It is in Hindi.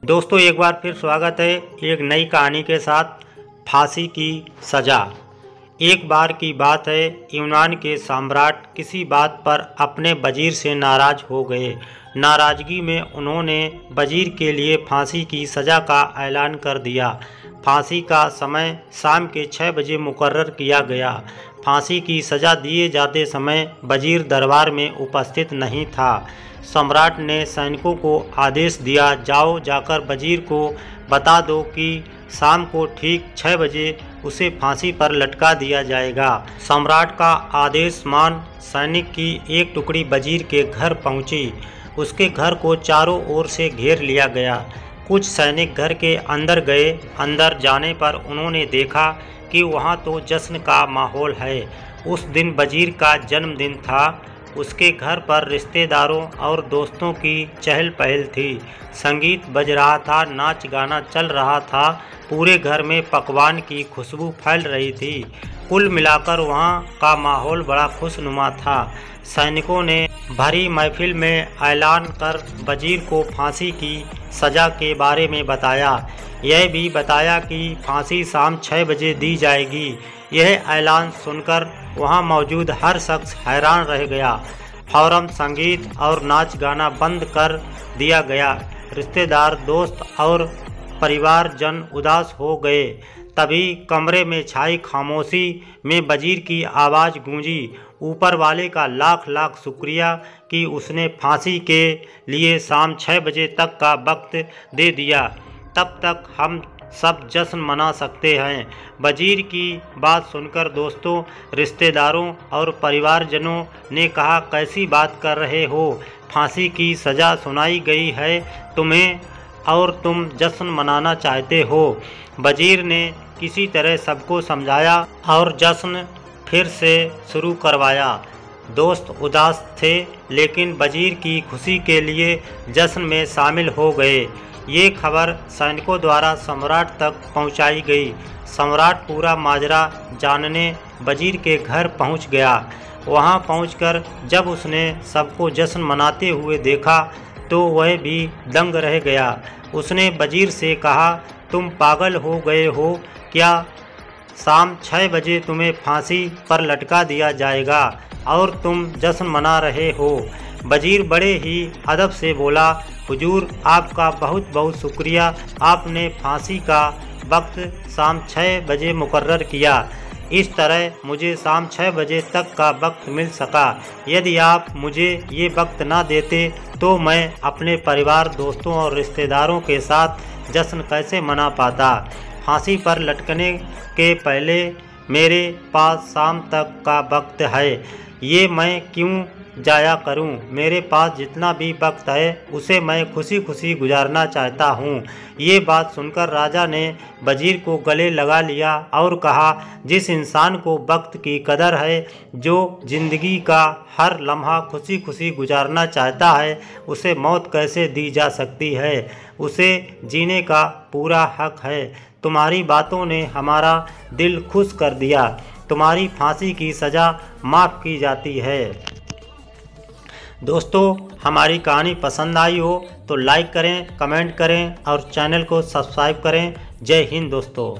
दोस्तों एक बार फिर स्वागत है एक नई कहानी के साथ। फांसी की सज़ा। एक बार की बात है, यूनान के सम्राट किसी बात पर अपने वजीर से नाराज़ हो गए। नाराज़गी में उन्होंने वजीर के लिए फांसी की सज़ा का ऐलान कर दिया। फांसी का समय शाम के 6 बजे मुकर्रर किया गया। फांसी की सज़ा दिए जाते समय वजीर दरबार में उपस्थित नहीं था। सम्राट ने सैनिकों को आदेश दिया, जाओ जाकर वजीर को बता दो कि शाम को ठीक 6 बजे उसे फांसी पर लटका दिया जाएगा। सम्राट का आदेश मान सैनिक की एक टुकड़ी वजीर के घर पहुंची। उसके घर को चारों ओर से घेर लिया गया। कुछ सैनिक घर के अंदर गए। अंदर जाने पर उन्होंने देखा कि वहां तो जश्न का माहौल है। उस दिन वजीर का जन्मदिन था। उसके घर पर रिश्तेदारों और दोस्तों की चहल पहल थी। संगीत बज रहा था, नाच गाना चल रहा था। पूरे घर में पकवान की खुशबू फैल रही थी। कुल मिलाकर वहाँ का माहौल बड़ा खुशनुमा था। सैनिकों ने भरी महफिल में ऐलान कर वजीर को फांसी की सज़ा के बारे में बताया। यह भी बताया कि फांसी शाम 6 बजे दी जाएगी। यह ऐलान सुनकर वहां मौजूद हर शख्स हैरान रह गया। फौरन संगीत और नाच गाना बंद कर दिया गया। रिश्तेदार, दोस्त और परिवारजन उदास हो गए। तभी कमरे में छाई खामोशी में वजीर की आवाज़ गूंजी, ऊपर वाले का लाख लाख शुक्रिया कि उसने फांसी के लिए शाम 6 बजे तक का वक्त दे दिया। तब तक हम सब जश्न मना सकते हैं। वजीर की बात सुनकर दोस्तों, रिश्तेदारों और परिवारजनों ने कहा, कैसी बात कर रहे हो? फांसी की सज़ा सुनाई गई है तुम्हें और तुम जश्न मनाना चाहते हो। वजीर ने किसी तरह सबको समझाया और जश्न फिर से शुरू करवाया। दोस्त उदास थे लेकिन वजीर की खुशी के लिए जश्न में शामिल हो गए। ये खबर सैनिकों द्वारा सम्राट तक पहुंचाई गई। सम्राट पूरा माजरा जानने वजीर के घर पहुंच गया। वहां पहुंचकर जब उसने सबको जश्न मनाते हुए देखा तो वह भी दंग रह गया। उसने वजीर से कहा, तुम पागल हो गए हो क्या? शाम 6 बजे तुम्हें फांसी पर लटका दिया जाएगा और तुम जश्न मना रहे हो। वजीर बड़े ही अदब से बोला, हुजूर आपका बहुत बहुत शुक्रिया, आपने फांसी का वक्त शाम 6 बजे मुकर्रर किया। इस तरह मुझे शाम 6 बजे तक का वक्त मिल सका। यदि आप मुझे ये वक्त ना देते तो मैं अपने परिवार, दोस्तों और रिश्तेदारों के साथ जश्न कैसे मना पाता। फांसी पर लटकने के पहले मेरे पास शाम तक का वक्त है, ये मैं क्यों जाया करूं? मेरे पास जितना भी वक्त है उसे मैं खुशी खुशी गुजारना चाहता हूं। ये बात सुनकर राजा ने वजीर को गले लगा लिया और कहा, जिस इंसान को वक्त की कदर है, जो ज़िंदगी का हर लम्हा खुशी खुशी गुजारना चाहता है, उसे मौत कैसे दी जा सकती है? उसे जीने का पूरा हक है। तुम्हारी बातों ने हमारा दिल खुश कर दिया। तुम्हारी फांसी की सज़ा माफ़ की जाती है। दोस्तों हमारी कहानी पसंद आई हो तो लाइक करें, कमेंट करें और चैनल को सब्सक्राइब करें। जय हिंद दोस्तों।